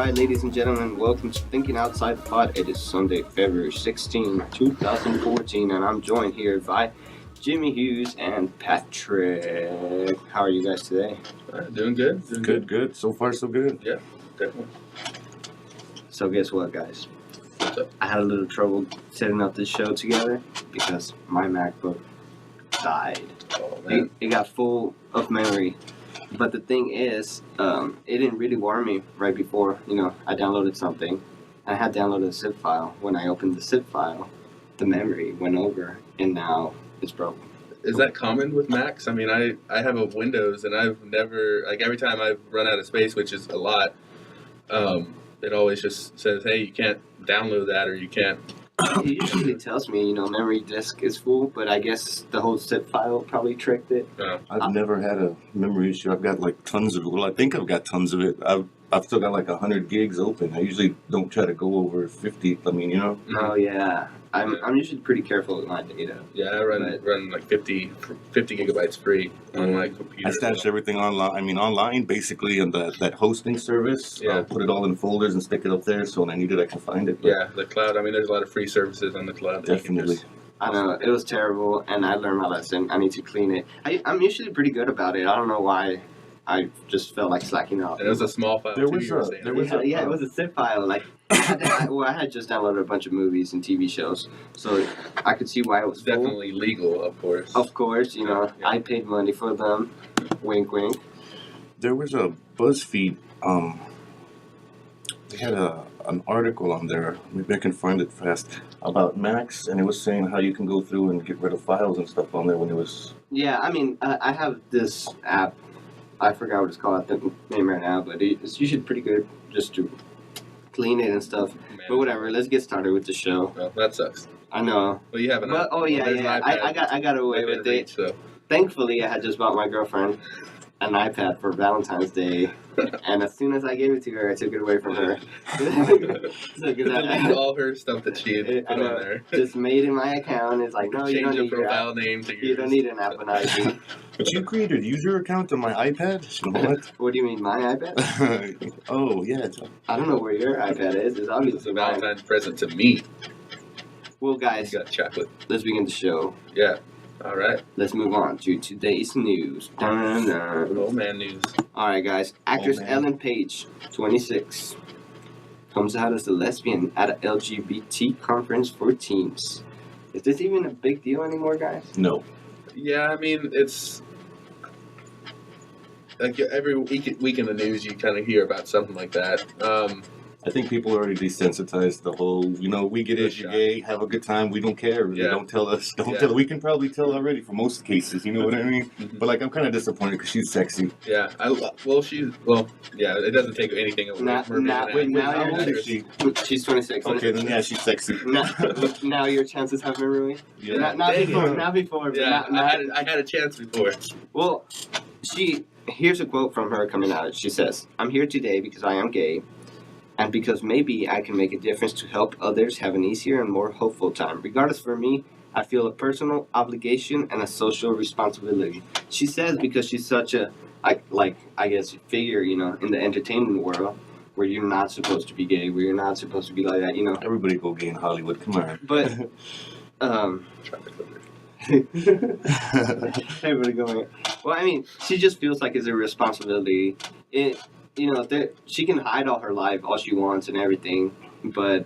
right, ladies and gentlemen, welcome to Thinking Outside the Pod. It is Sunday, February 16, 2014, and I'm joined here by Jimmy Hughes and Patrick. How are you guys today? Doing good. Good. So far, so good. Yeah, definitely. So guess what, guys? What's up? I had a little trouble setting up this show together because my MacBook died. Oh, man. It got full of memory. But the thing is, it didn't really warn me right before, I downloaded something. I had downloaded a zip file. When I opened the zip file, the memory went over, and now it's broken. Is that common with Macs? I mean, I have a Windows, and I've never, every time I've run out of space, which is a lot, it always just says, hey, you can't download that, or you can't. It usually tells me, memory disk is full, but I guess the whole zip file probably tricked it. I've never had a memory issue. I've got like tons of it. Well, I think I've got tons of it. I've still got like 100 gigs open. I usually don't try to go over 50. I mean, Oh, yeah. I'm usually pretty careful with my data. Yeah, I run like 50 gigabytes free on my computer. I stash everything online. I mean, online, basically, on that hosting service. Yeah. I'll put it all in folders and stick it up there, so when I need it, I can find it. But Yeah, the cloud. I mean, there's a lot of free services on the cloud. that you can definitely. just- I know, it was terrible, and I learned my lesson. I need to clean it. I'm usually pretty good about it. I don't know why I just felt like slacking off. And it was a small file, There too, was you were a- saying. there was Yeah, it was a zip file. Like, I had just downloaded a bunch of movies and TV shows, so I could see why it was It's full. definitely legal, of course. Of course, Yeah. I paid money for them. Wink, wink. There was a BuzzFeed. They had an article on there. Maybe I can find it fast about Macs, and it was saying how you can go through and get rid of files and stuff on there when it was. Yeah, I mean, I have this app. I forgot what it's called. I think name right now, but it's usually pretty good just to clean it and stuff. Man. But whatever. Let's get started with the show. Well, that sucks. I know. Well, you have an But there's an iPad I got away within with reach, it. so. Thankfully, I had just bought my girlfriend an iPad for Valentine's Day, and as soon as I gave it to her, I took it away from her. So, 'cause Delete all her stuff that she had I put know. on there. just made in my account. It's like, no, you Change don't your need your app. profile name to You don't need an Apple ID. But you created a user account on my iPad? What? What do you mean, my iPad? Oh, yeah. I don't know where your iPad is. It's It's obviously a mine. Valentine's present to me. Well, guys, You got chocolate. let's begin the show. Yeah. All right. Let's move on to today's news. Dun-dun. Good old man news. All right, guys. Actress man. Ellen Page, 26, comes out as a lesbian at an LGBT conference for teens. Is this even a big deal anymore, guys? No. Yeah, I mean, it's like every week in the news, you kind of hear about something like that. I think people are already desensitized the whole, we get it, you're gay, have a good time, we don't care. Really. Yeah. Don't tell us. Yeah. Tell. We can probably tell already for most cases, you know what I mean? Mhm. But, I'm kind of disappointed because she's sexy. Yeah. Yeah. It doesn't take anything away Now- from her. now- being an wait, actress. now How old is she? She's 26. Okay, then yeah, she's sexy. Now your chances have been ruined. Yeah. Not Dang before. it. Not before. But Yeah, not, I had a chance before. Well, here's a quote from her coming out. She says, "I'm here today because I am gay, and because maybe I can make a difference to help others have an easier and more hopeful time. Regardless, for me, I feel a personal obligation and a social responsibility." She says because she's such a, I guess, figure, in the entertainment world, where you're not supposed to be gay, where you're not supposed to be like that, Everybody go gay in Hollywood. Come on. But, everybody going. Well, I mean, she just feels like it's a responsibility. She can hide all her life, all she wants, and everything. But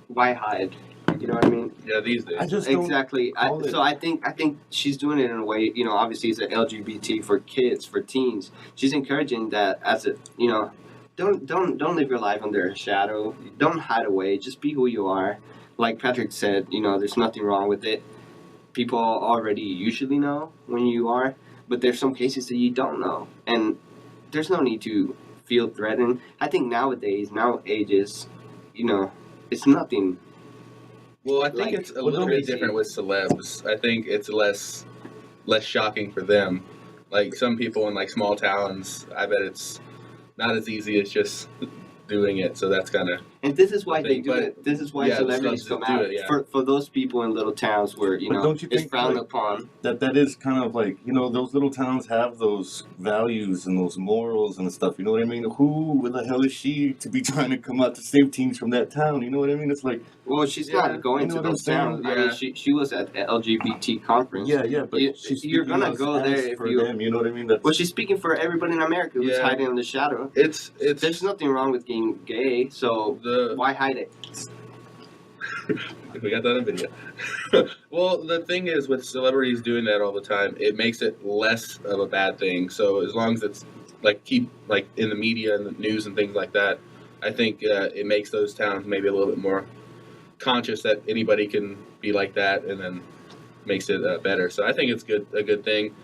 why hide? You know what I mean? Yeah, these days. I just don't Exactly. call it- So I think she's doing it in a way. Obviously, it's an LGBT for kids, for teens. She's encouraging that as a, don't live your life under a shadow. Don't hide away. Just be who you are. Like Patrick said, there's nothing wrong with it. People already usually know when you are, but there's some cases that you don't know, and there's no need to feel threatened. I think nowadays, it's nothing. Well, I think Like, it's a well, little don't bit they see- different with celebs. I think it's less shocking for them. Like some people in like small towns, I bet it's not as easy as just doing it. So that's kind of And this is why they thing, do but- it. This is why yeah, celebrities the come studs do out. it, yeah. For those people in little towns where, you But know, don't you it's think, frowned like, upon. that is kind of like, you know, those little towns have those values and those morals and stuff. You know what I mean? Who the hell is she to be trying to come out to save teams from that town? You know what I mean? It's like, Well, she's Yeah, not going you know to what I'm those saying? towns. I mean, Yeah. she was at the LGBT conference. yeah, but You- she's you're speaking gonna us go as there if for you. them. You know what I mean? That's Well, she's speaking for everybody in America who's Yeah. hiding in the shadow. it's There's nothing wrong with being gay, so the why hide it? we got that on video. Well, the thing is with celebrities doing that all the time, it makes it less of a bad thing. So as long as it's like keep like in the media and the news and things like that, I think it makes those towns maybe a little bit more conscious that anybody can be like that, and then makes it better. So I think it's a good thing.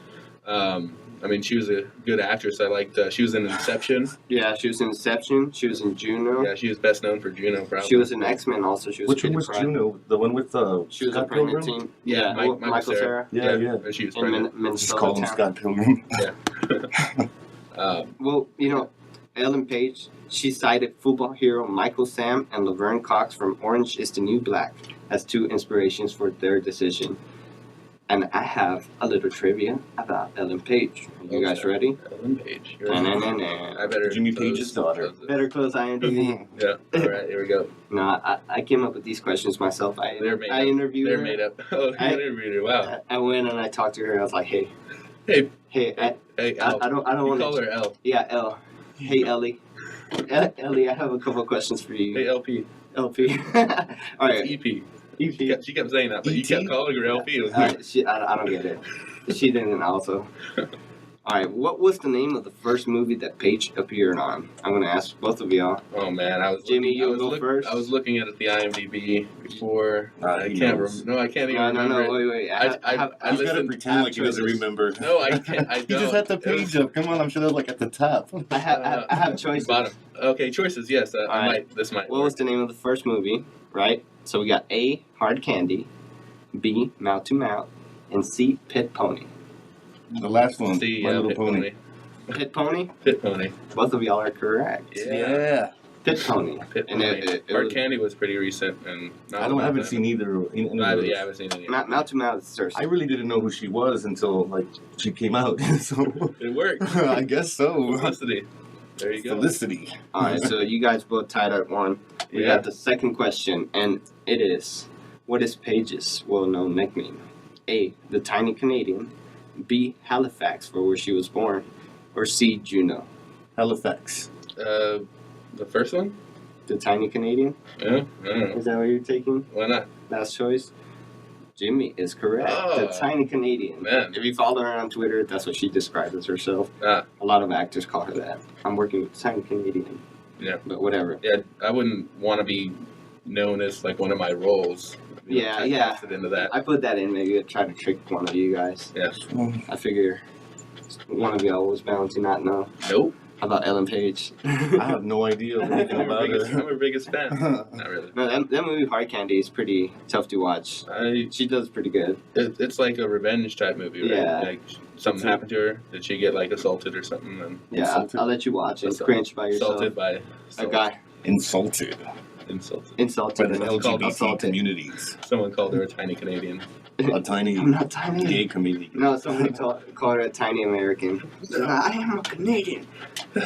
I mean, she was a good actress. I liked. She was in Inception. Yeah, she was in Inception. She was in Juno. Yeah, she was best known for Juno. Probably. She was in X-Men also. She was which one Kitty was Pryde. Juno? The one with She was a Scott pregnant Pilgrim? teen. Yeah, Michael Michael Cera. Yeah. And she was In pregnant. Just Minnesota call him town. Scott Pilgrim. Well, you know, Ellen Page, she cited football hero Michael Sam and Laverne Cox from Orange is the New Black as two inspirations for their decision. And I have a little trivia about Ellen Page. Are you guys Okay. ready? Ellen Page. You're- Na-na-na-na. I better. Jimmy close- Page's daughter. close it. Better close IMDb. Yeah. All right. Here we go. No, I came up with these questions myself. They're made I up. interviewed They're her. made up. Oh, you I- interviewed her. Wow. I went and I talked to her. I was like, hey, Hey, hey, hey, L. I don't You want call to. her L. Yeah, L. Hey, Ellie. Ellie, I have a couple of questions for you. Hey, LP. LP. All right. It's EP. EP. She kept saying that, but you ET? kept calling her LP. It was weird. I don't get it. She didn't also. All right. What was the name of the first movie that Paige appeared on? I'm gonna ask both of y'all. Oh man, I was. Jimmy, looking, I you was go look- first. I was looking at the IMDb before. I He can't knows. remember. No, I can't even No, remember. it. wait. I He's got to listened. pretend like he doesn't choices. remember. No, I can't. I He don't. just had the It was- page up. Come on, I'm sure they're like at the top. I have choices. Bottom. Okay, choices. Yes, I Alright. might. This might. What was the name of the first movie? Right. So we got A. Hard Candy, B. Mouth to Mouth, and C. Pit Pony. The last one, See, My Little Pit Pony. Pit Pony. Pit Pony. Both of y'all are correct. Yeah. Pit Pony. Pit And Pony. it Hard was- Candy was pretty recent, and I haven't seen either. Any of No, I those. haven't seen any. Mouth to Mouth is Cersei. I really didn't know who she was until like she came out. So It worked. I guess so. Felicity. There you go. Felicity. All right, so you guys both tied at one. We Yeah. got the second question, and it is, what is Paige's well-known nickname? A. The Tiny Canadian. B. Halifax, for where she was born. Or C. Juno. Halifax. The first one? The Tiny Canadian? Yeah. I don't know. Is that what you're taking? Why not? Last choice? Jimmy is correct. The Oh. Tiny Canadian. Man. If you follow her on Twitter, that's what she describes as herself. Ah. A lot of actors call her that. I'm working with the Tiny Canadian. Yeah. But whatever. Yeah, I wouldn't want to be known as like one of my roles. Yeah, yeah. Casted into that. I put that in maybe to try to trick one of you guys. Yeah. I figure one of y'all was bound to not know Nope. about Ellen Page. I have no idea anything I'm about I'm her. her biggest fan. Not really. No, that movie Hard Candy is pretty tough to watch. She does pretty good. It's like a revenge type movie, right? Yeah. Like something happened to her. Did she get like assaulted or something? And Yeah, Insulted. I'll let you watch it. Assault- Cringe by yourself. assaulted by A guy Insulted insulted. insulted by the and LGBT assaulted. communities. Someone called her a tiny Canadian. A tiny I'm not tiny. gay community. No, somebody called her a tiny American. I am a Canadian. All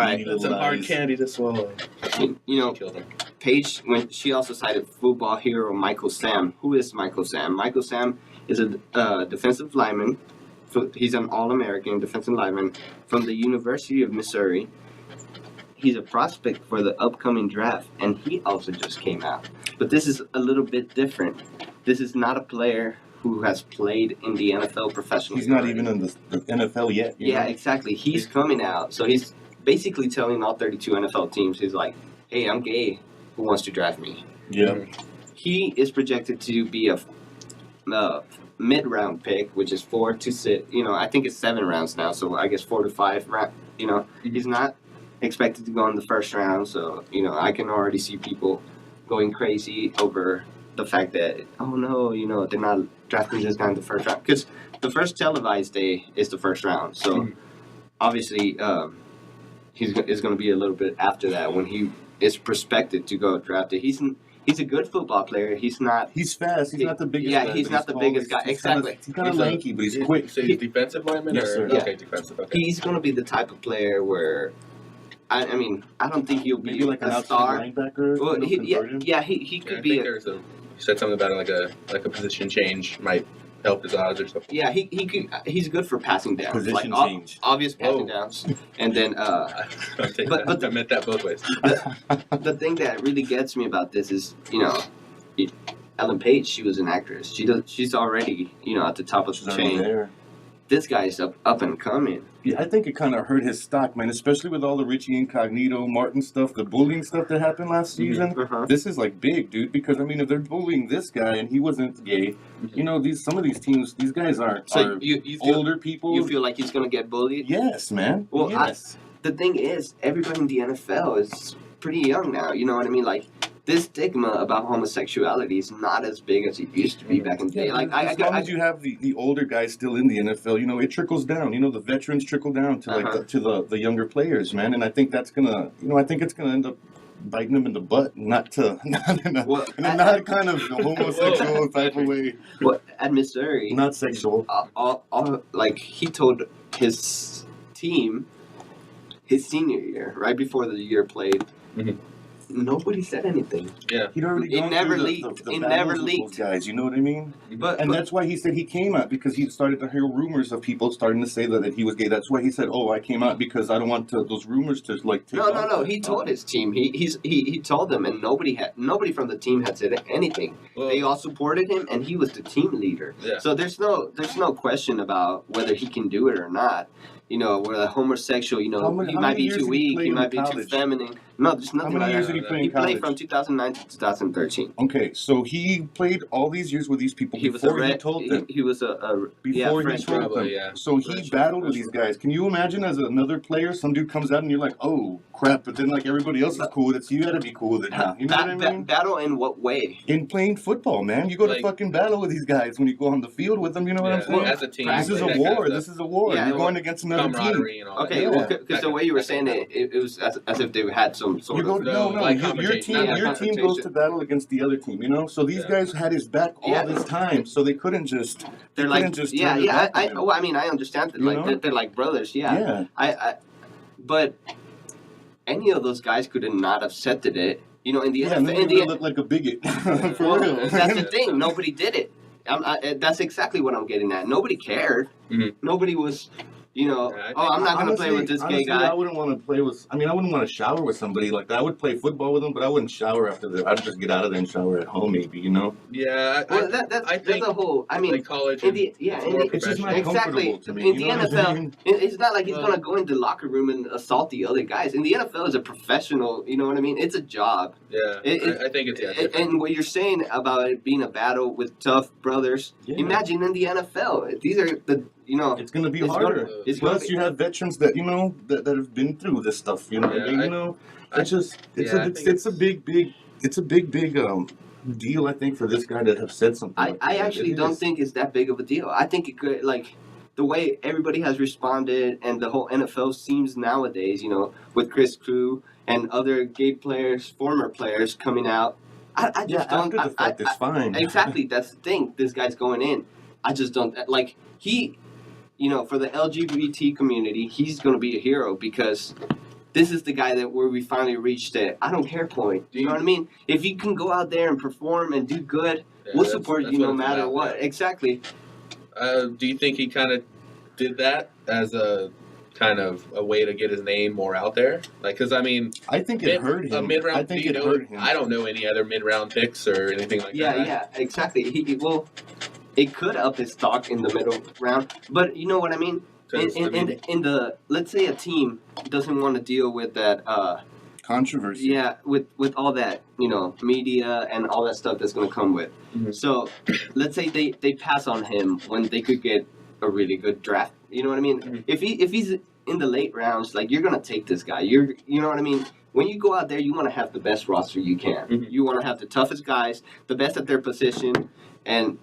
right. Little That's a hard eyes. candy to swallow. You know, Killed him. Paige, when she also cited football hero Michael Sam. Who is Michael Sam? Michael Sam is a defensive lineman. He's an All-American defensive lineman from the University of Missouri. He's a prospect for the upcoming draft, and he also just came out. But this is a little bit different. This is not a player who has played in the NFL professionally. He's not already. even in the NFL yet. you Yeah, know? exactly. He's coming out, so he's basically telling all 32 NFL teams, he's like, "Hey, I'm gay. Who wants to draft me?" Yeah. He is projected to be a mid-round pick, which is 4 to 6. You know, I think it's 7 rounds now, so I guess 4 to 5. You know, he's not expected to go in the first round, so you know, I can already see people going crazy over the fact that, oh no, you know, they're not drafting this guy in the first round, because the first televised day is the first round. So obviously, is going to be a little bit after that when he is prospected to go drafted. He's a good football player. He's not. He's fast. He's not the biggest Yeah, guy. he's but not the tall. biggest guy. Exactly. He's kind of He's a- lanky, but he's quick. So he's defensive lineman Yes, or sir. okay, defensive. Okay. He's going to be the type of player where, I mean, I don't think he'll be Maybe like an a outside star. linebacker. Well, you know, convert him. he Yeah, could I be. think there's you said something about it, like a position change might help his odds or something. Yeah, he could. He's good for passing downs, Position like change. obvious passing Whoa. downs, and then I'll take But- that. but I meant that both ways. the thing that really gets me about this is, Ellen Page. She was an actress. She's already, at the top of She's the already chain. there. This guy's up and coming. Yeah, I think it kind of hurt his stock, man. Especially with all the Richie Incognito, Martin stuff, the bullying stuff that happened last season. Uh-huh. This is like big, dude. Because I mean, if they're bullying this guy and he wasn't gay, some of these teams, these guys are So you feel older people. you feel like he's gonna get bullied? Yes, man. Well, yes. The thing is, everybody in the NFL is pretty young now. You know what I mean? Like, this stigma about homosexuality is not as big as it used to be back in the day. Yeah, Like, as long as you have the older guys still in the NFL, it trickles down. The veterans trickle down to Uh-huh. the younger players, man. And I think that's gonna, I think it's gonna end up biting them in the butt, not in a kind of homosexual type of way, well, at Missouri, not sexual. like, he told his team his senior year, right before the year played, Mhm. nobody said anything. Yeah. He'd already It gone never through leaked. the It battles never with leaked. those guys. You know what I mean? But, And but that's why he said he came out, because he started to hear rumors of people starting to say that he was gay. That's why he said, "Oh, I came out because I don't want those rumors to like." Take no. off." He told his team. He told them, and nobody from the team had said anything. Well, They all supported him, and he was the team leader. Yeah. So there's no question about whether he can do it or not. Where a homosexual, How many- he how might many be years too did he weak, play he in might be too college? feminine. No, there's How nothing many like years that. did he play He in college? played from 2009 to 2013. Okay, so he played all these years with these people He was before a he red. told them. He was a Before he freshman. told them. Probably, yeah. So he Freshman, battled with these guys. Can you imagine as another player, some dude comes out and you're like, oh crap, but then like everybody else is cool with it, so you gotta be cool with it now. You know what I mean? Battle in what way? In playing football, man. You go to Like- fucking battle with these guys when you go on the field with them, you know what I'm Yeah, saying? as a team, This is like a that war. kind of This is a war. Yeah, You're well, going against another team. camaraderie and all Okay, Yeah. well, because the way you were saying it was as if they had some sort You go of. no, like your confrontation. team Yeah, your team goes confrontation. to battle against the other team, So these Yeah. guys had his back all Yeah. this time, so they couldn't just They're couldn't like, just yeah, turn their back on him. Well, I mean, I understand that, You like know? they're like brothers, yeah. Yeah. But any of those guys could have not accepted it. In the Yeah, NFL, and then in you the look like a bigot. For well, real. that's the thing. Nobody did it. That's exactly what I'm getting at. Nobody cared. Mhm. Nobody was, I'm not going to play with this gay Honestly, guy. I wouldn't want to play with. I mean, I wouldn't want to shower with somebody like that. I would play football with them, but I wouldn't shower after that. I'd just get out of there and shower at home, maybe. Yeah, Well, I that's think a whole. I mean, like college. in the yeah, in the, It's just not exactly. comfortable to me. In the you know what I'm NFL, saying? it's not like he's Well- gonna go into the locker room and assault the other guys. In the NFL, is a professional. You know what I mean? It's a job. Yeah, I think it's different. And what you're saying about it being a battle with tough brothers, Yeah. imagine in the NFL. These are the It's gonna be It's harder. gonna- it's gonna Plus, be- you have veterans that that have been through this stuff. Yeah, It's just it's yeah, I a think it's a big deal. I think for this guy to have said something. I like that. actually It don't is. think it's that big of a deal. I think it could, like, the way everybody has responded and the whole NFL seems nowadays, with Chris Crew and other gay players, former players coming out. I Yeah, just don't. after the fact, it's fine. Exactly, that's the thing. This guy's going in. I just don't, like, for the LGBT community, he's going to be a hero because this is the guy where we finally reached the I don't care point. You know what I mean? If you can go out there and perform and do good, Yeah, we'll that's- support that's you no what it's matter about, what. yeah. Exactly. Do you think he kind of did that as a kind of a way to get his name more out there? Like, because I mean, I think it hurt him. a mid-round. I think do you it know, hurt him. I don't know any other mid-round picks or anything like Yeah, that. yeah, exactly. It could up his stock in the middle round, but you know what I mean. 'Cause, I mean, In the let's say a team doesn't want to deal with that. Controversy. Yeah, with all that media and all that stuff that's going to come with. Mhm. So let's say they pass on him when they could get a really good draft. You know what I mean? Mhm. If he's in the late rounds, like, you're gonna take this guy. You know what I mean? When you go out there, you want to have the best roster you can. Mhm. You want to have the toughest guys, the best at their position, and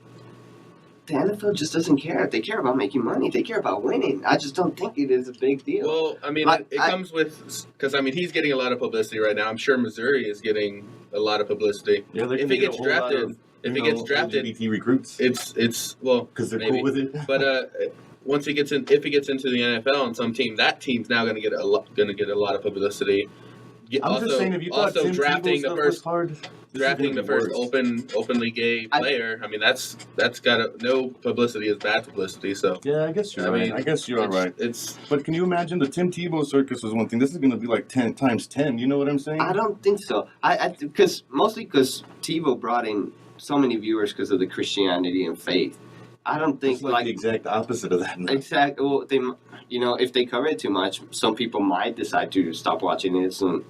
the NFL just doesn't care. They care about making money. They care about winning. I just don't think it is a big deal. Well, I mean, Like, it comes with because I mean he's getting a lot of publicity right now. I'm sure Missouri is getting a lot of publicity. Yeah, they're If gonna he get a gets whole lot drafted, of, if you he gets know, drafted, LGBT recruits it's well because they're maybe. cool with it. But once he gets in, if he gets into the NFL on some team, that team's now going to get a lot of publicity. I'm just saying, if you thought also Tim drafting Tebow's the stuff first was hard, this is drafting gonna the be first worse. openly gay player. I mean, that's got no publicity is bad publicity. So Yeah, I guess you're I right. mean, I guess you're all right. It's But can you imagine the Tim Tebow circus was one thing? This is going to be like 10 times 10. You know what I'm saying? I don't think so. Because mostly because TiVo brought in so many viewers because of the Christianity and faith. I don't think It's like the exact opposite of that. Now. exactly. Well, they, if they cover it too much, some people might decide to stop watching it soon.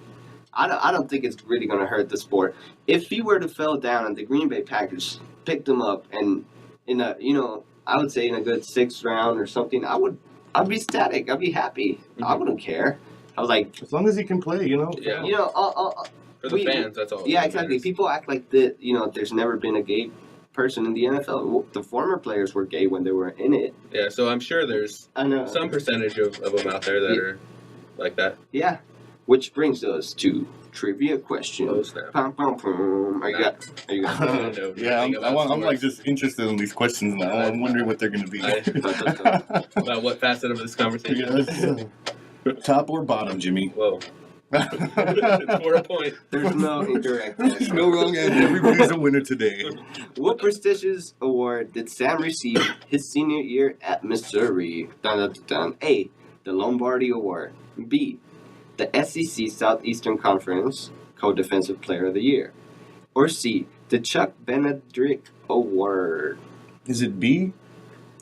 I don't think it's really going to hurt the sport. If he were to fall down and the Green Bay Packers picked him up and in a, I would say in a good 6th round or something, I'd be ecstatic. I'd be happy. I wouldn't care. I was like, As long as he can play, Yeah. For the we- fans, that's all. yeah, that exactly. matters. People act like that. There's never been a gay person in the NFL. The former players were gay when they were in it. Yeah, so I'm sure there's I know. some percentage of them out there that are like that. Yeah. Which brings us to trivia question. Oh snap! Pum, pum, pum. Are you got? I don't know Yeah, anything about I'm like sports. just interested in these questions now. I'm wondering what they're going to be. About what facet of this conversation? Yes. Top or bottom, Jimmy? Whoa, it's for a point. There's no incorrect There's answer. no wrong answer. Everybody's a winner today. What prestigious award did Sam receive his senior year at Missouri? Dun, dun, dun, dun. A. The Lombardi Award. B. The SEC Southeastern Conference Co-Defensive Player of the Year. Or C. The Chuck Benedrick Award. Is it B?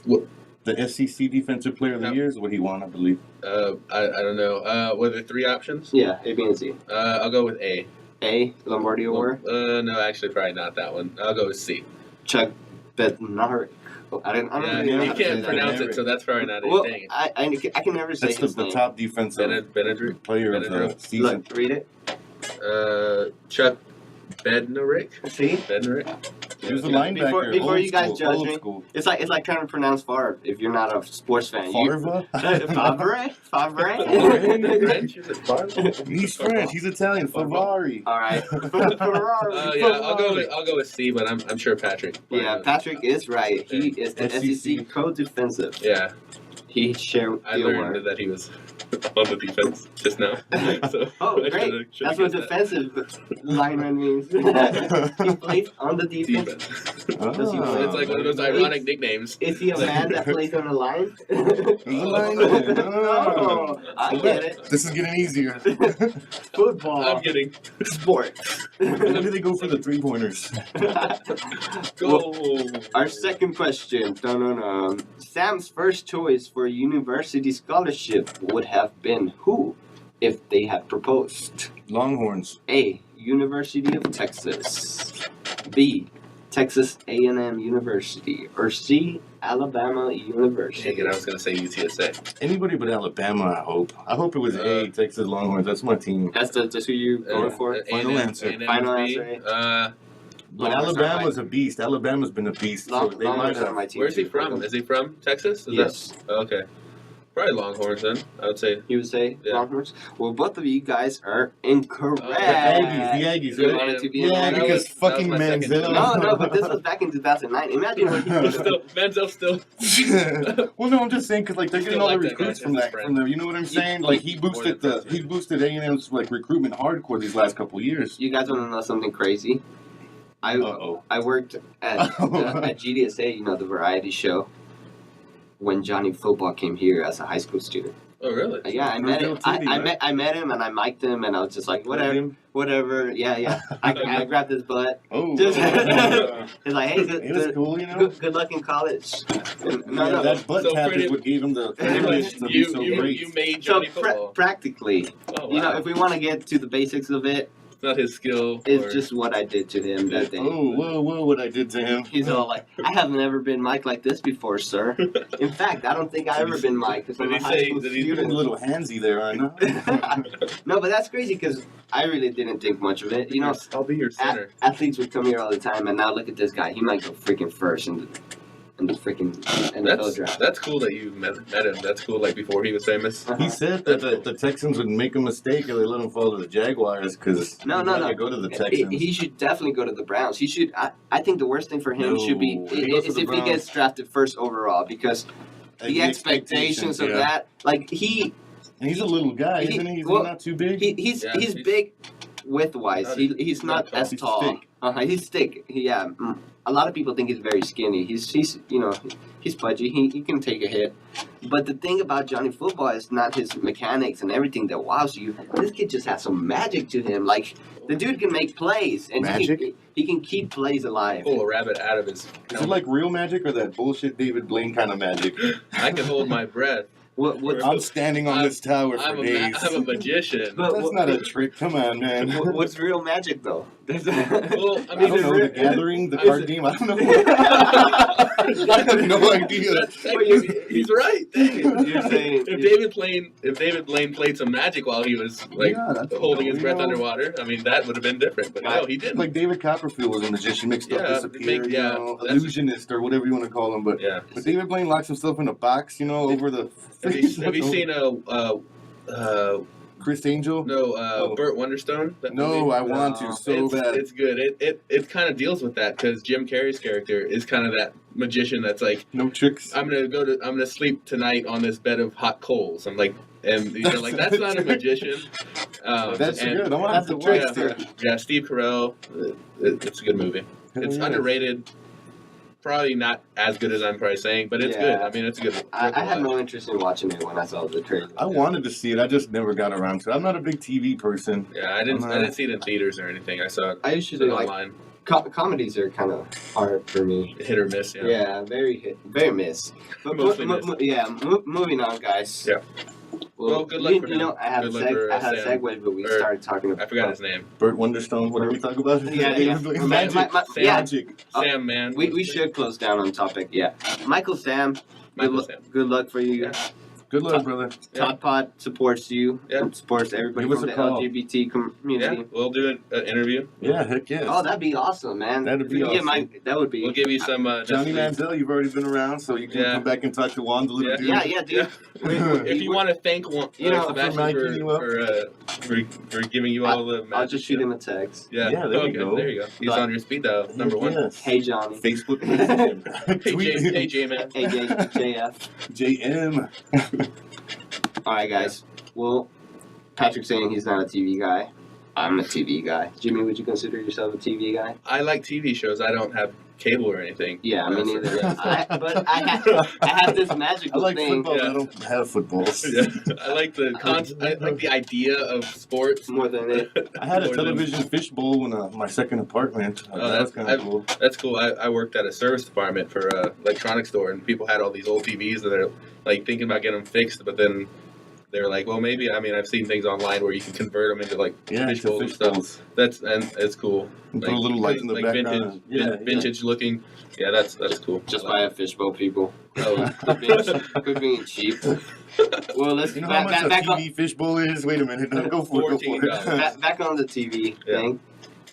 What? The SEC Defensive Player of the Yeah. Year is what he won, I believe. I don't know. Were there 3 options? Yeah, A, B, and C. I'll go with A. A. Lombardi Award. No, actually, probably not that one. I'll go with C. Chuck Bednarik. I don't Yeah, really know you how to say can't that. pronounce it, so that's probably not it. Well, Dang it. I can never say That's his the name. top defensive Benedrick? player of the Benedrick. season. Look, read it. Chuck Bednarik? See? Bednarik? He was a Yeah, linebacker. before old you guys school, judge old me. school. It's like trying to pronounce Favre if you're not a sports fan. Farva? Favre. French? Is it Favre? He's French. He's Italian. Ferrari. All right. Ferrari. Yeah, I'll go with C, but I'm sure Patrick. Yeah, Patrick is right. He is the SEC co-defensive. Yeah, He shared I the learned award. that he was on the defense just now. So Oh, I great. should've That's what guessed that. defensive lineman means. He plays on the defense. Defense. Does he play? It's like one of those ironic nicknames. Is he a man that plays on the line? He's a lineman. Oh, I get it. This is getting easier. Football. I'm kidding. Sport. When do they go for the 3-pointers? Go. Our second question. Dun-dun-dun. Sam's first choice for a university scholarship would have been who if they had proposed? Longhorns. A. University of Texas. B. Texas A&M University. Or C. Alabama University. Dang it, I was going to say UTSA. Anybody but Alabama, I hope. I hope it was A, Texas Longhorns. That's my team. That's who you going for? Final answer. Final answer. But Longhorns Alabama's a beast. Alabama's been a beast. So they might Longhorns are have. my team. Where's he too. from? Is he from Texas? Is Yes. That, okay. Probably Longhorns then, I would say. You would say Yeah. Longhorns? Well, both of you guys are incorrect. Oh, The Aggies, You right? wanted to be Yeah, in the because that was fucking my second Manziel. No, but this was back in 2009. Imagine what he would have Still, Manziel still. Well, no, I'm just saying because like they're getting Still all the like that guy, recruits from just that, his from the, you know what I'm saying? Like he boosted More than he boosted A&M's like recruitment hardcore these last couple years. You guys want to know something crazy? Uh-oh. I worked at GDSA, the variety show, when Johnny Football came here as a high school student. Oh, really? Yeah, I met him. Real titty, right? I met him and I mic'd him and I was just like, whatever. Yeah. I grabbed his butt. Oh, Just- yeah, He's like, hey, it was cool, you know. good luck in college. Yeah, that butt So tap pretty- is what gave him the Pretty privilege much, to be you, so you, great. you made So Johnny football. practically, Oh, wow. if we want to get to the basics of it, It's not his skill. it's or- just what I did to him that day. Oh, whoa, what I did to him. He's all like, I have never been mic'd like this before, sir. In fact, I don't think I've ever been mic'd because I'm Did a he high say- school did he- You're a student. little handsy there, aren't you? No, but that's crazy because I really didn't think much of it. I'll be your center. Athletes would come here all the time, and now look at this guy. He might go freaking first. And in the freaking NFL draft. That's cool that you met him. That's cool. Like before he was famous. He said that the Texans would make a mistake if they let him fall to the Jaguars because No. go to the Texans. He should definitely go to the Browns. He should. I think the worst thing for him should be he goes to is the if he Browns. gets drafted first overall because the expectations of yeah. that, like And he's a little guy, isn't he? He's not too big. he's big width-wise. He's not as He's tall. thick. He's thick. A lot of people think he's very skinny. He's he's pudgy. He can take a hit. But the thing about Johnny Football is not his mechanics and everything that wows you. This kid just has some magic to him. Like the dude can make plays and Magic? he can keep plays alive. Pull a rabbit out of his. Is it like real magic or that bullshit David Blaine kind of magic? I can hold my breath. What I'm standing on this tower for I'm days. a magician. But- That's not a trick. Come on, man. what's real magic though? Well, I I mean, don't know. the- The Gathering, the I card was- game. I don't know. I have no idea. He's right. You're saying If David Blaine played some magic while he was like Yeah, that's holding his you breath know. underwater, I mean that would have been different. But no, he didn't. Like David Copperfield was a magician, mixed up, Yeah, disappear, that's- illusionist or whatever you want to call him. But Yeah. but David Blaine locks himself in a box, over the face. Have you seen Chris Angel? Burt Wonderstone? That No, movie? I want to so bad. It's good. It kind of deals with that because Jim Carrey's character is kind of that magician that's like, No tricks. I'm gonna sleep tonight on this bed of hot coals. I'm like, and you're like, that's not a magician. That's and- good. I want that's to a watch trick. that. Yeah, Steve Carell. It's a good movie. It's Yeah. underrated. Probably not as good as I'm probably saying, but it's good. Yeah. I mean, it's a good. I had no interest in watching it when I saw the trailer. I wanted to see it. I just never got around to it. I'm not a big TV person. Yeah, I didn't see it in theaters or anything. I saw it I usually like online. comedies are kind of hard for me. Hit or miss. Yeah. Yeah, very miss. But Mostly miss. Moving on, guys. Yeah. Well, good luck for him. I had Good a luck for, I had a Sam. segue, but we Or- started talking about. I forgot his name. Burt Wonderstone, whatever we talk about. Yeah. Magic. Yeah. Magic. Sam, man. We should close down on topic. Yeah, Michael Sam. Michael Sam. Good luck for you. Yeah. Good luck, brother. Yeah. Todd Pod supports you. Yeah. Supports everybody Give us from a the call. LGBT community. Yeah, we'll do an interview. Yeah, heck yes. Oh, that'd be awesome, man. That'd be Yeah, awesome. that would be. We'll give you some. Johnny Netflix- Manziel, you've already been around, so you can Yeah. come back and talk to Juan, the little Yeah. dude. Yeah, dude. If you want to thank Sebastian for miking you up. for giving you all the. I'll just shoot him a text. Yeah. Yeah, there you go. There you go. He's But- on your speed dial. Number one. Yes. Hey, Johnny. Facebook message him. Hey, Tweet him. hey, J man. Hey, JF. JM. All right, guys. Well, Patrick's saying he's not a TV guy. I'm a TV guy. Jimmy, would you consider yourself a TV guy? I like TV shows. I don't have cable or anything. Yeah, me So, neither. yeah. But I have this I magical like thing. football, but Yeah. I don't have footballs. Yeah. I like the idea of sports. More than it. I had a More than- television fishbowl in my second apartment. Oh, that was kind of I've- cool. That's cool. I worked at a service department for a electronics store, and people had all these old TVs that are like thinking about getting them fixed, but then they're like, well, maybe. I mean, I've seen things online where you can convert them into like Yeah, fish it's a bowls and fish stuff. bowls. And it's cool. Put a little light in the like background. vintage looking. Yeah, that's cool. Just I buy like a fishbowl, people. Oh, Quit being cheap. Well, let's You know how much a back on TV fishbowl is? Wait a minute. No, go for it. Go for $14. it. back on the TV Yeah. thing.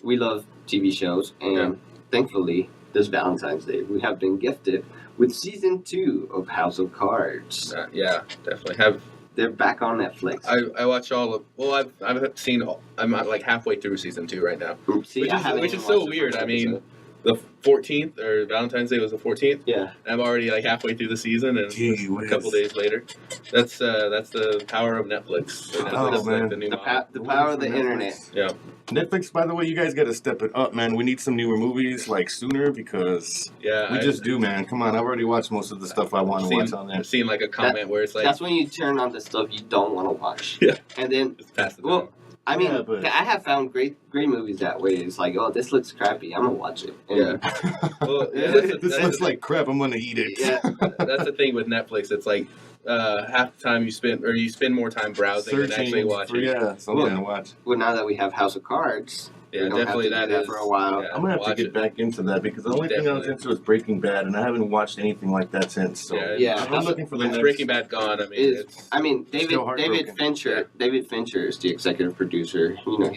We love TV shows, and Yeah. thankfully, this Valentine's Day, we have been gifted with season 2 of House of Cards. yeah, definitely. They're back on Netflix. I watch all of. Well, I've seen. I'm like halfway through season 2 right now. See, which I is- haven't which even is so watched the weird. first I mean, episode. The 14th or Valentine's Day was the 14th. Yeah. I'm already like halfway through the season, and Gee a whiz. couple days later. That's the power of Netflix. Netflix Oh, is man. like the new model. The power of the internet. Yeah. Netflix, by the way, you guys got to step it up, man. We need some newer movies like sooner because Yeah, we just do, man. Come on, I've already watched most of the stuff I want to watch on there. I've seen like a comment where it's like That's when you turn on the stuff you don't want to watch. Yeah. And then, it's past the well, time. I mean, Yeah, but- I have found great movies that way. It's like, oh, this looks crappy. I'm gonna watch it. And Yeah. Well, yeah, This looks like crap. I'm gonna eat it. Yeah. That's the thing with Netflix. It's like half the time you spend more time browsing than actually Searching watching. for something Well, to watch. Well, now that we have House of Cards, Yeah, we don't have definitely to do that that is for a while. yeah, I'm gonna have to watch get it. back into that because the only thing I was Definitely. into was Breaking Bad, and I haven't watched anything like that since. So Yeah, I'm looking for the With next. Breaking Bad gone, I mean, Is- it's I mean, David Still heartbroken. Fincher. David Fincher is the executive producer. You know,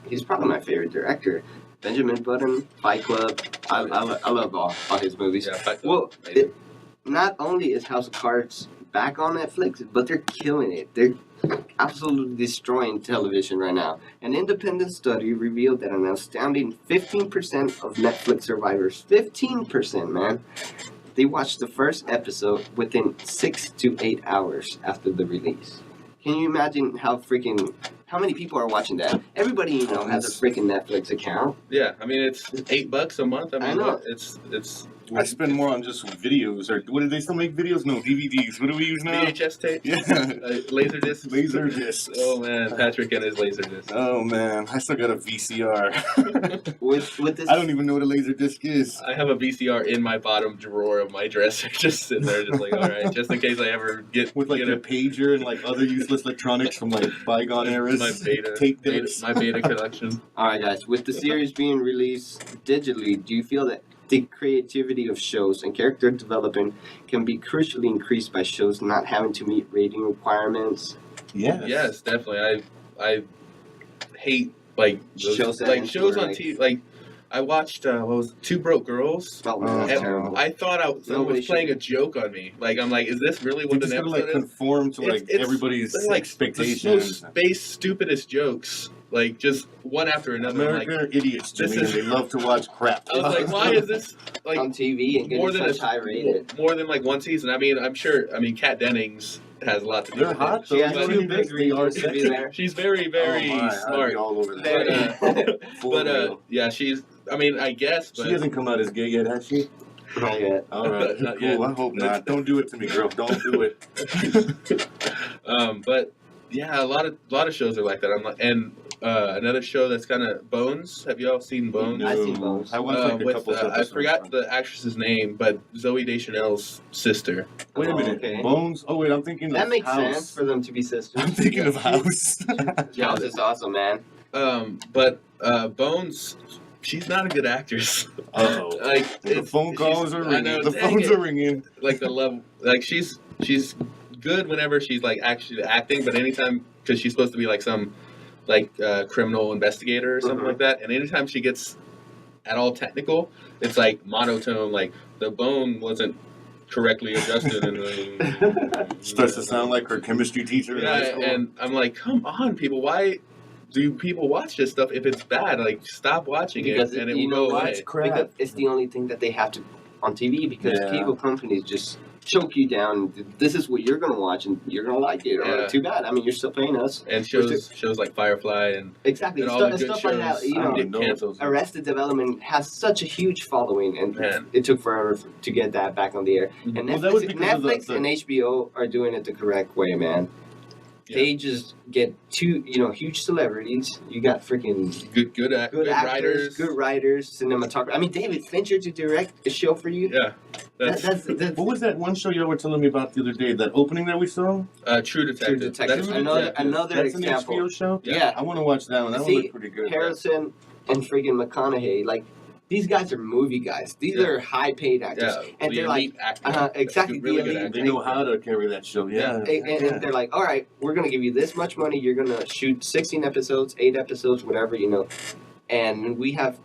he's probably my favorite director. Benjamin Button, Fight Club. I love all his movies. Yeah, Fight Club, Well, amazing. not only is House of Cards back on Netflix, but they're killing it. They're absolutely destroying television right now. An independent study revealed that an astounding 15% of Netflix survivors, 15%, man, they watched the first episode within 6 to 8 hours after the release. Can you imagine how many people are watching that? Everybody has a freaking Netflix account. Yeah, I mean it's $8 a month. I mean, know. it's I spend more on just videos, or what, do they still make videos? No, DVDs. What do we use now? VHS tape, Yeah. Laserdisc. Laser discs. Oh man, Patrick and his Laserdisc. Oh man, I still got a VCR. With this, I don't even know what a laser disc is. I have a VCR in my bottom drawer of my dresser, just sitting there, just like, all right, just in case I ever get With like get a pager and like other useless electronics from like bygone eras. my beta, tape beta decks. my beta collection. all right, guys. With the series being released digitally, do you feel that the creativity of shows and character development can be crucially increased by shows not having to meet rating requirements? Yes. Yes, definitely. I hate like those, Shows that like shows on like- TV. Like I watched what was it, Two Broke Girls. Oh, man, that's And terrible. I thought someone Nobody was playing should. a joke on me. Like I'm like, is this really You what just an gotta episode like is? conform to like It's- everybody's They're like expectations. the most base, stupidest jokes. Like just one after another. I'm America like, are idiots, this Jimmy, is- and they love to watch crap. I was like, why is this like On TV and more getting than such high rated. more than like one season? I mean, I'm sure. I mean, Kat Dennings has a lot to do They're with hot it. though. She That's has what two it big is. They are reasons to be sexy. there. She's very, very Oh my, I'd smart. be all over that. Very. For But real. yeah, she's. I mean, I guess, but She hasn't come out as gay yet, has she? Not yet. All right, Not cool. yet. I hope not. Don't do it to me, girl. Don't do it. but yeah, a lot of shows are like that. I'm like, and another show that's kind of Bones. Have you all seen Bones? I see Bones. I watched like a With couple I episodes. forgot the actress's name, but Zoe Deschanel's sister. Wait a Oh, minute. okay. Bones? Oh wait, I'm thinking That of makes House. sense for them to be sisters. I'm thinking of House. Yeah, this is awesome, man. But Bones, she's not a good actress. Uh-oh. Like The phone calls are I ringing. know, The dang phones it. are ringing. Like the level, like she's good whenever she's like actually acting, but anytime because she's supposed to be like some like criminal investigator or something Mhm. like that, and anytime she gets at all technical, it's like monotone, like the bone wasn't correctly adjusted, and Starts to sound like her chemistry teacher in high yeah, school. and I'm like, come on, people, why? Do people watch this stuff? If it's bad, like stop watching Because it, and it you will know go what? away. crap. Because it's the only thing that they have to on TV because Yeah. cable companies just choke you down. This is what you're gonna watch and you're gonna like it. Or Yeah. too bad. I mean, you're still paying us. And shows like Firefly and Exactly. all Stuff, the good stuff like that. shows You know, get canceled. Arrested Development has such a huge following, and Man. it took forever to get that back on the air. And Well, Netflix, that was because of Netflix the- and HBO are doing it the correct way, man. Yeah. They just get huge celebrities. You got freaking good good actors, writers. good writers, cinematographer. I mean, David Fincher to direct a show for you. Yeah, that's That's What was that one show you were telling me about the other day? That opening that we saw? True Detective. True Detective. That's Another That's an example. HBO show? Yeah. I want to watch that one. That See, one looked pretty good. Harrison and freaking McConaughey, like these guys are movie guys. These Yeah. are high paid actors, Yeah, and the they're like, elite actors. exactly, Really the good elite. actors. They know how to carry that show. Yeah. And they're like, all right, we're gonna give you this much money. You're gonna shoot 16 episodes, 8 episodes, whatever, and we have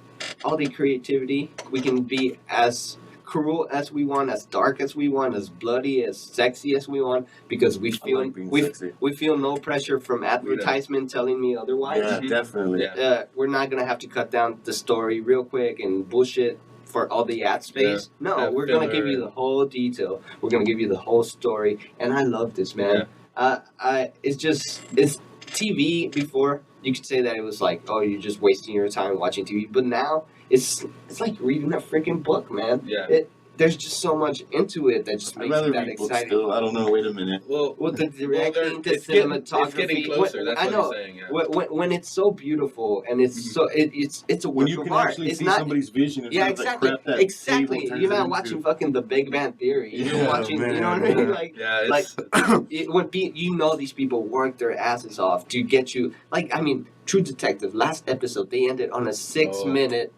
all the creativity. We can be as cruel as we want, as dark as we want, as bloody, as sexy as we want, because we I feel like being we sexy. we feel no pressure from advertisement telling me otherwise. Yeah, definitely. Yeah. We're not gonna have to cut down the story real quick and bullshit for all the ad space. No, Have we're gonna filler give you the whole detail. We're gonna give you the whole story, and I love this, man. It's TV. Before you could say that it was like, oh, you're just wasting your time watching TV, but now it's like reading a freaking book, man. Yeah. There's just so much into it that just I'd makes rather it that read books exciting. still. I don't know. Wait a minute. Well, With the directing, the it's getting cinematography, closer. That's I what know. I'm saying. Yeah. When it's so beautiful and it's Mhm. so it's a work When you of can art. actually It's see not. somebody's vision instead Yeah, of the exactly. crap that Exactly. cable turns You're it not into. watching fucking The Big Bang Theory. You're Yeah, watching. You man, know what I mean? yeah. Like Yeah, like it's these people work their asses off to get you. Like I mean, True Detective. Last episode they ended on a 6-minute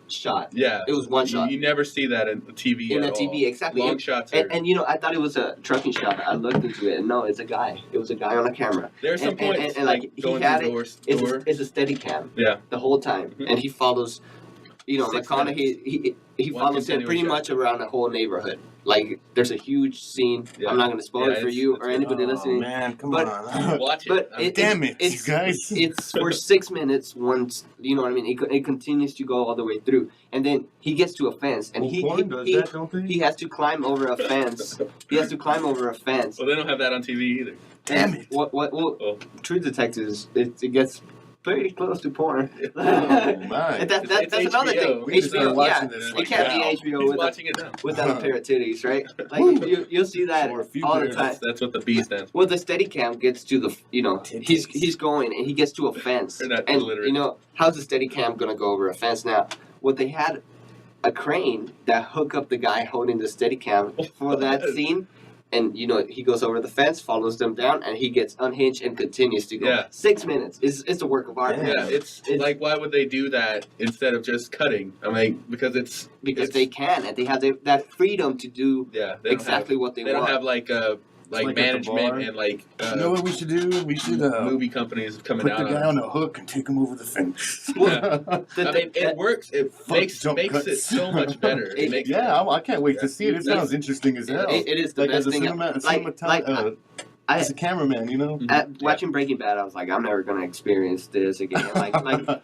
shot. yeah. It was one shot. You never see that in the TV. In at the TV, all. exactly. Long shots. Are, And I thought it was a trucking shot. I looked into it, and no, it's a guy. It was a guy on a camera. there's some and- points and, like, he going had through it. the door. It's a steady cam Yeah. the whole time, Mhm. and he follows you know, 6 McConaughey, he One follows him continuous pretty shot. much around the whole neighborhood. Like, there's a huge scene. Yeah. I'm not going to spoil it for it's- you it's or good. anybody Oh, listening. man, come But- on. Watch it. But I mean, Damn it, it's guys. it's for 6 minutes once, you know what I mean? It continues to go all the way through. And then he gets to a fence and Well, porn does that, don't they? he has to climb over a fence. He has to climb over a fence. well, they don't have that on TV either. Damn it. Well, Oh. True Detectives, it gets pretty close to porn. Oh, And my. that's It's another thing. HBO. We should start HBO, watching yeah, this it like can't now. be HBO He's with watching it now. without a pair of titties, right? Like you'll see that For a few all the pairs. time. That's what the B stands for. Well, the Steadicam gets to the, you know, Titties. he's going and he gets to a fence, They're not and illiterate. you know how's the Steadicam gonna go over a fence now? Well, they had a crane that hook up the guy holding the Steadicam for that scene. And you know he goes over the fence, follows them down, and he gets unhinged and continues to go. Yeah. 6 minutes. It's a work of art. Yeah. Yeah, it's like, why would they do that instead of just cutting? I mean, because it's Because it's- they can, and they have that freedom to do yeah, they don't exactly what they have, they want. don't have like like at the management bar. and like You know what we should do? We should movie companies coming put the out guy on. on a hook and take him over the fence. Yeah. The- I mean, it works. It Fuck makes jump it cuts. so much better. It makes Yeah, I can't wait to see it. It That's- sounds interesting as hell. it is the Like best as a thing. as a cameraman, you know. Watching Breaking Bad, I was like, I'm never gonna experience this again. Like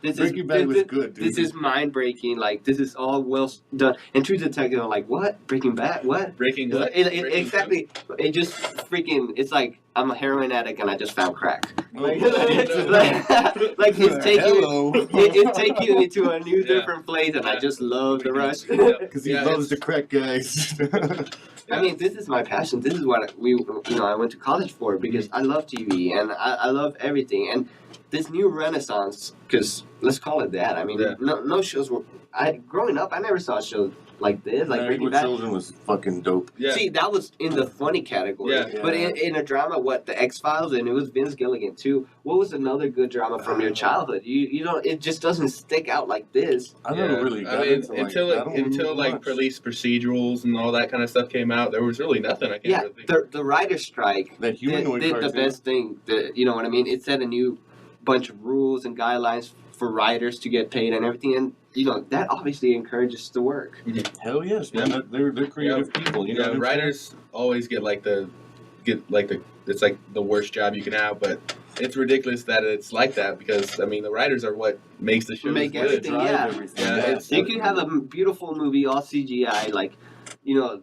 this is Breaking Bad was good, dude. This is mind breaking. Like this is all well done. And True Detective, I'm like, what? Breaking Bad? What? Breaking what? It, Breaking exactly. It just freaking. It's like I'm a heroin addict and I just found crack. Like, Oh, like it's taking. Hello. It's taking me to a new, Yeah. different place, and I just love the rush. Because he Yeah, loves it's- the crack guys. I mean, this is my passion. This is what I went to college for because I love TV and I love everything. And this new renaissance, because let's call it that. I mean, Yeah. no shows were. Growing up, I never saw shows like this, like Married Breaking with Bad. Children was fucking dope. Yeah. See, that was in the funny category. Yeah. But in a drama, what the X Files, and it was Vince Gilligan too. What was another good drama from your childhood? You know, it just doesn't stick out like this. I never really got I mean, into like, until I don't until really like watch. police procedurals and all that kind of stuff came out, there was really nothing. I can't Yeah, really think. the writer's strike that humanoid did the cartoon. best thing. You know what I mean? It set a new bunch of rules and guidelines for writers to get paid and everything, and you know that obviously encourages the work. Hell yes, man. Yeah. They're creative people. You know, Yeah, what I'm writers always get the it's like the worst job you can have, but it's ridiculous that it's like that because I mean the writers are what makes the show Make good. everything, Drive yeah. everything. Yeah, it's- You can have a beautiful movie, all CGI, like you know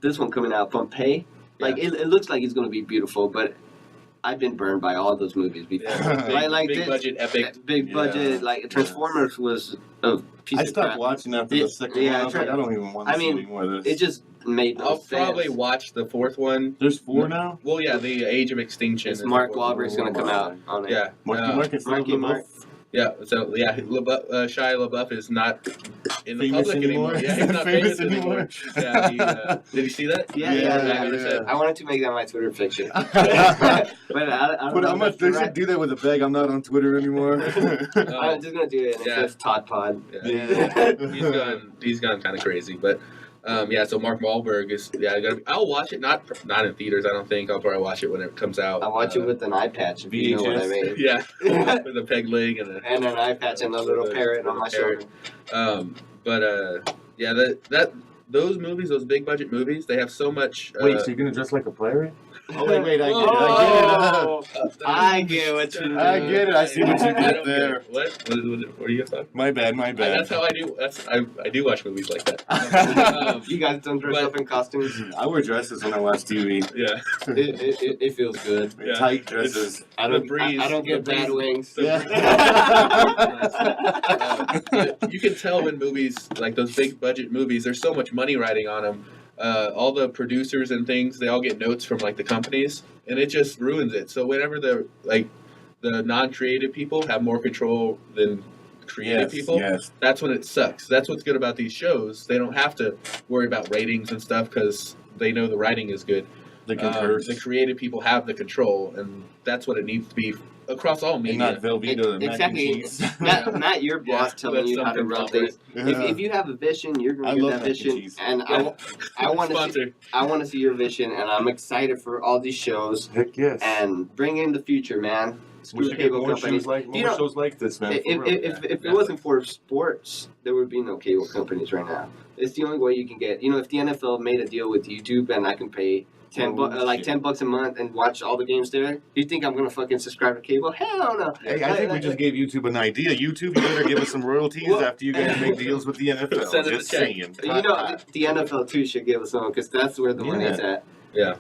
this one coming out, Pompeii. Like it looks like it's gonna be beautiful, but I've been burned by all those movies before. Yeah, Like big this- budget epic. Big Yeah. budget, like Transformers was a piece I of stopped crap. watching after Yeah, the second yeah, one. I was like, try- I don't even want to I see mean, any more of It this. just made no I'll sense. probably watch the fourth one. There's 4 now. Well, yeah, the Age of Extinction. It's is Mark the fourth one. Wahlberg's gonna come out on it. Yeah, Marky Mark and Marky Mark. yeah. So yeah, Shia LaBeouf is not in the Famous public anymore. Yeah, he's not famous anymore. Yeah, did you see that? Yeah, Yeah. I wanted to make that my Twitter fiction. But I don't But know I'm if gonna that's they right. should do that with a bag. I'm not on Twitter anymore. I'm just gonna do it. And Yeah. It says Todd Pod. Yeah. He's gone kind of crazy, but yeah. So Mark Wahlberg is I'll watch it not in theaters. I don't think I'll probably watch it when it comes out. I watch it with an eye patch, if you know what I VHS. mean. yeah, with a peg leg and a And an eye patch and a little parrot on my shoulder. But yeah, those movies, those big budget movies, they have so much. Wait, so you're gonna dress like a pirate? Oh wait, I get it. Oh, I get what you mean. I get it. I see what you I did don't there. get it. What are you guys talking? My bad. That's how I do. I do watch movies like that. You guys don't dress But- up in costumes. I wear dresses when I watch TV. Yeah. It feels good. Yeah. Tight dresses. I The don't. breeze- I don't get the breeze- bad wings. You can tell when movies like those big budget movies, there's so much money riding on them. All the producers and things, they all get notes from like the companies, and it just ruins it. So whenever the non-creative people have more control than creative people, Yes. that's when it sucks. That's what's good about these shows. They don't have to worry about ratings and stuff because they know the writing is good. They can curse. The creative people have the control, and that's what it needs to be across all And media. not Velveeta mac and Exactly. cheese. Not your boss Yeah, telling let you how to something run fall right. things. If you have a vision, you're I gonna get love that mac and vision, cheese. and I want to see. Sponsor. I want to see your vision, and I'm excited for all these shows Heck yes. and bring in the future, man. screw We should get cable more companies. shows like You more know, shows like this, man. for real. if it wasn't for sports, there would be no cable companies right now. It's the only way you can get. If the NFL made a deal with YouTube and I can pay shit. $10 a month and watch all the games there, you think I'm gonna fucking subscribe to cable? Hell no. Hey, I think we just gave YouTube an idea. YouTube, you better give us some royalties Well- after you guys make deals with the NFL. Send us a Just check. saying. The NFL too should give us some because that's where the money's at. Yeah,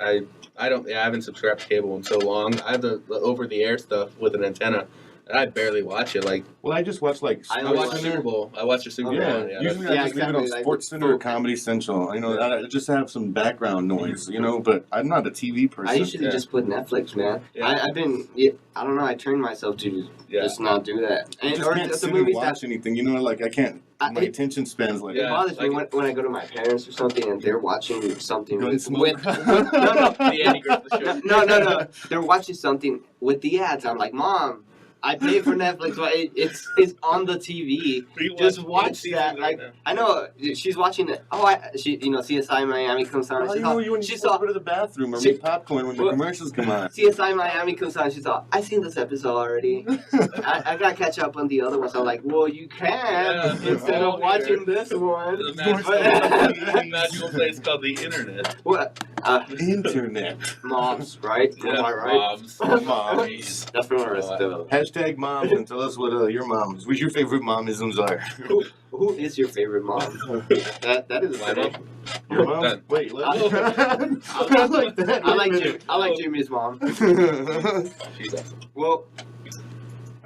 I haven't subscribed to cable in so long. I have the over the air stuff with an antenna, and I barely watch it. Like Well, I just watch like I I watch SportsCenter. Super Bowl. I watch the Super Yeah, Bowl. Yeah, usually Yeah, I just leave it on exactly, like, SportsCenter or focus. Comedy Central. I just have some background noise, but I'm not a TV person. I usually Yeah. just put Netflix, man. Yeah. I've been, I don't know. I trained myself to yeah. just not do that. I And just or can't the sit and movies watch that anything. Like I can't. My it attention span's like. Yeah. bothers me like when I go to my parents or something and they're watching something Gunsmoke. with The Andy Griffith Show. no. They're watching something with the ads. I'm like, Mom, I pay for Netflix, but it's on the TV. We Just both watch seasons that. right Like now. I know she's watching it. CSI Miami comes on. Oh, She you know, saw, you when she you saw go to the bathroom or she- make popcorn when the Well- commercials come on. CSI Miami comes on. She's all, I seen this episode already. I gotta catch up on the other ones. I'm like, well, you can Yeah, instead all of watching this one. The magical place called the internet. What? Internet. Moms, right? Am I right? Moms. Moms. That's from Aristotle. Hashtag moms and tell us what your moms. What your favorite momisms are. Who is your favorite mom? That is My mom. Your mom? Done. Wait, let I like that. I like Jimmy's mom. She's awesome. Well,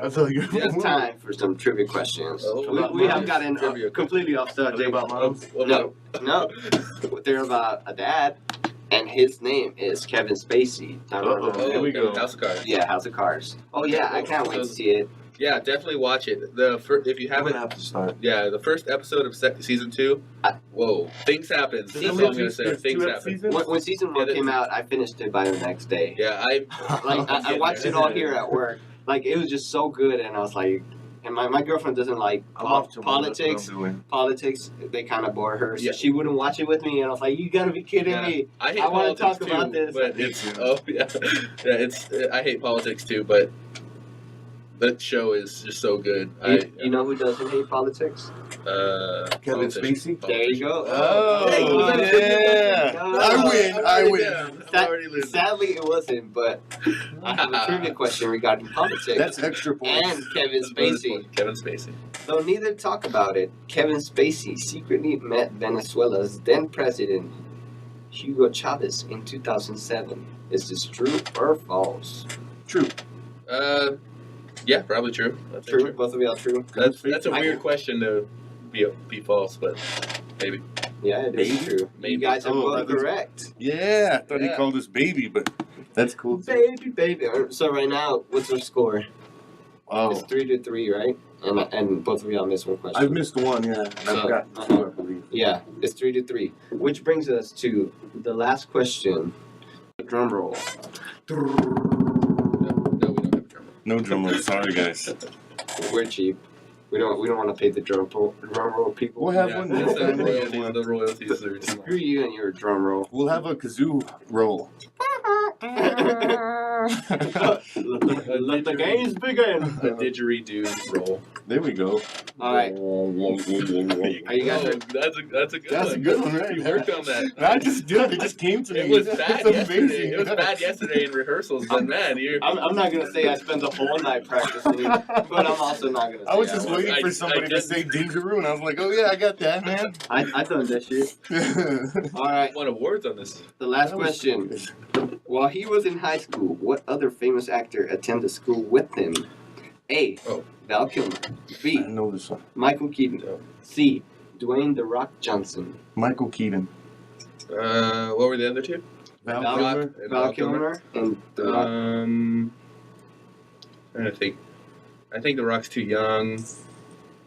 I thought you it's time for some trivia questions. Oh, We have moms. gotten Trivia. completely off Are they subject. about moms? No, they're about a dad, and his name is Kevin Spacey. Uh-oh. Oh, Here we go. House of Cards. Yeah, House of Cards. Oh yeah, I can't wait to see it. Yeah, definitely watch it. If you I'm haven't, gonna have to start. yeah, the first episode of season 2. Whoa, things happen. That's all I'm gonna say. There's Things two happen. seasons? When season 1 came out, I finished it by the next day. Yeah, I watched it all here at work. Like it was just so good, and I was like, and my girlfriend doesn't like I'm off tomorrow, that's what politics. I'm doing. Politics, they kind of bore her, so Yeah. she wouldn't watch it with me. And I was like, "You gotta be kidding Yeah. me!" I hate I wanna politics talk too, about this. but Me it's too. I hate politics too, but that show is just so good. You know who doesn't hate politics? Kevin politician. Spacey? There you go. Oh, Hey, you got a yeah. trivia? I win, I I'm win. already down. Sad- I'm already losing. Sadly, it wasn't, but I have a trivia question regarding politics That's extra points. and Kevin Bonus Spacey. point. Kevin Spacey. Though neither talk about it, Kevin Spacey secretly met Venezuela's then president Hugo Chavez in 2007. Is this true or false? True. Yeah, probably true. That's True. Both of y'all true. That's a I- weird question to be false, but maybe. Yeah, it is Maybe. true. Maybe. You guys are Oh, both that is- correct. Yeah, I thought he Yeah. called us baby, but that's cool. too. Baby. So right now, what's our score? It's Oh, 3-3, right? And both of y'all missed one question. I've missed one, yeah. And I've So, got two, I believe. Yeah, it's 3-3. Which brings us to the last question. Drum roll. No, we don't have a drum roll. No drum roll. Sorry, guys. We're cheap. We don't want to pay the drum roll people. We'll have Yeah, one that's next the time. royalties. The royalties are too Screw you and your drum roll. We'll have a kazoo roll. Let the games begin. A didgeridoo roll. There we go. All right. Are you guys Oh, ready? that's a good That's one. a good one, right? You worked on that. I just did. It just came to me. It was bad It's yesterday. amazing. It was bad yesterday in rehearsals, but man, you're. I'm not gonna say I spent the whole night practicing, but I'm also not gonna say I was just was. waiting for somebody to say Dingaroo, and I was like, oh yeah, I got that, man. I done that shit. All right. Won awards on this. The last That was question. good. While he was in high school, what other famous actor attended school with him? A. Oh. Val Kilmer. I B. know this one. Michael Keaton. No. C. Dwayne The Rock Johnson. Michael Keaton. What were the other two? Val Val- Kilmer. And Val Kilmer and The Rock. I'm trying to think. I think The Rock's too young,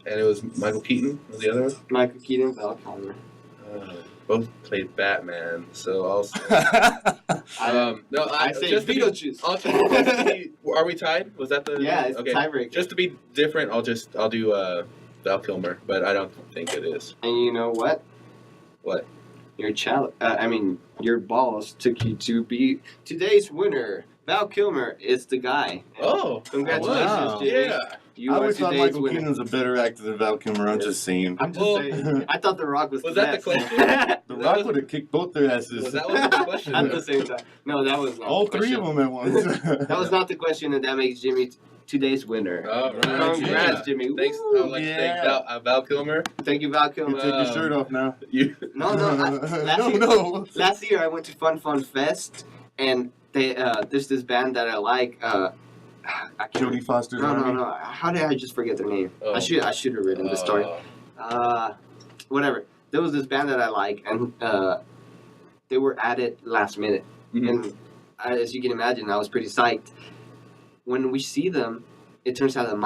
and it was Michael Keaton was the other one. Michael Keaton, Val Kilmer. Both played Batman, so I'll. Say, no, I say just to be- Beetlejuice. just to be- are we tied? Was that the? Yeah, it's okay. tiebreaker. Just to be different, I'll do Val Kilmer, but I don't think it is. And you know what? What? Your your balls took you to be today's winner, Val Kilmer is the guy. Oh, Congratulations, wow. Jimmy. Yeah. You I are always thought today's Michael winner. Keaton was a better actor than Val Kilmer. I'm just saying. I'm just Well- saying. I thought The Rock was Was the that the best. question? The Rock would have kicked both their asses. Was that what the question At the was? same time. No, that was not All the three question. of them at once. That was not the question, and that makes Jimmy today's winner. All right. Congrats, Yeah. Jimmy. Thanks. Woo. I would like to thank Yeah. Val Kilmer. Thank you, Val You Kilmer. take your shirt off now. You. No, no. Last year I went to Fun Fun Fest, and they there's this band that I like. I can't Jodie Foster's No. Army. How did I just forget their name? Oh. I should have written the story. Whatever. There was this band that I like, and they were added last minute. Mhm. And as you can imagine, I was pretty psyched. When we see them, it turns out that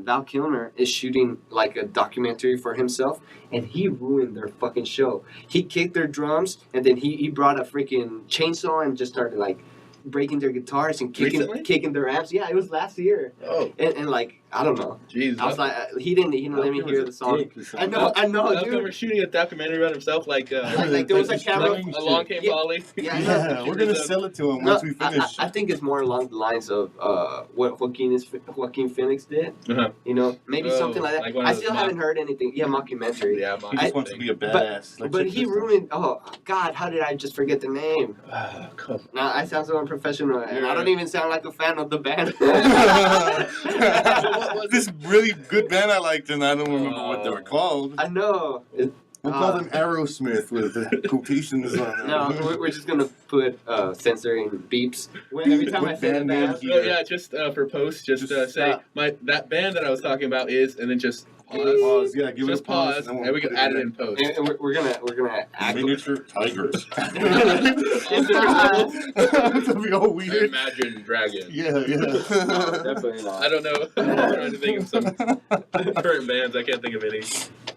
Val Kilmer is shooting like a documentary for himself, and he ruined their fucking show. He kicked their drums, and then he brought a freaking chainsaw and just started like breaking their guitars and Recently? kicking their amps. Yeah, it was last year, Oh, and like I don't know. jeez. I was like, he didn't let me hear the song. I know, Val dude. Kilmer shooting a documentary on himself, like Like there was a camera. like Along Came Yeah. Polly. Yeah, I know. Yeah, we're gonna sell it to him No, once we finish. I think it's more along the lines of what Joaquin Phoenix did. Uh-huh. You know, maybe Oh, something like that. like one of I those still haven't heard anything. Yeah, mockumentary. Yeah, he just wants to be a badass. Like, But check he this out. ruined. Oh God, how did I just forget the name? Come Now I sound so unprofessional, and I don't even sound like a fan of the band. This really good band I liked, and I don't remember what they were called. I know. We'll call them Aerosmith with the quotations on them. No, we're just gonna put censoring beeps every time I What say the band name band. he- So yeah, just for post, just Just say stop. that band that I was talking about is, and then just pause. Pause, yeah, give Just it a pause, pause, and and we'll we put can add it in. in post. And we're gonna act. Miniature tigers. It's not. That'd be all weird. Imagine Dragon. Yeah, No, yeah. definitely not. I don't know. I'm trying to think of some current bands. I can't think of any.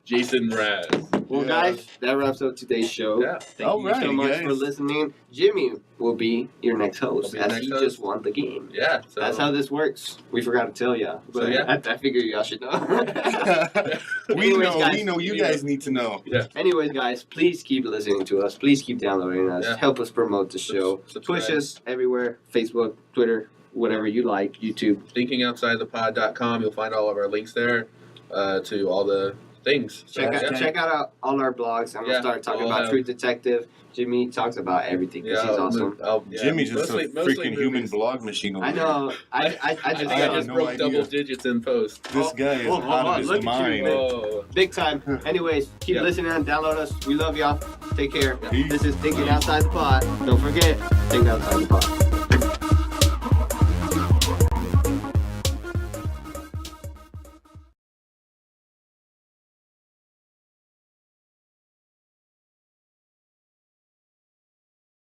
Jason Raz. Well, Yeah. guys, that wraps up today's show. Yeah. Thank you Alright, so much guys. for listening. Jimmy will be your next host, I'll be your as next he host. just won the game. Yeah. So That's how this works. We forgot to tell ya, but So, yeah. I figure y'all should know. we Anyways, guys, know. You guys need to know. Anyways, guys, please keep listening to us. Please keep downloading us. Yeah. Help us promote the show. Subscribe. Push us everywhere: Facebook, Twitter, whatever you like, YouTube. ThinkingOutsideThePod.com. You'll find all of our links there to all the things. So, Check yeah. out all our blogs. I'm Yeah, gonna start talking we'll about have- Truth Detective. Jimmy talks about everything because Yeah, he's awesome. Jimmy's just mostly, a mostly freaking human movies. blog machine over I know. I just I think I have just no broke idea. double digits in post. there. This guy is Hold out on, of look his at you, mind. man. Oh. big time. Anyways, keep Yeah. listening and download us. We love y'all. Take care. Peace. This is Thinking Outside the Pod. Don't forget, think outside the pod.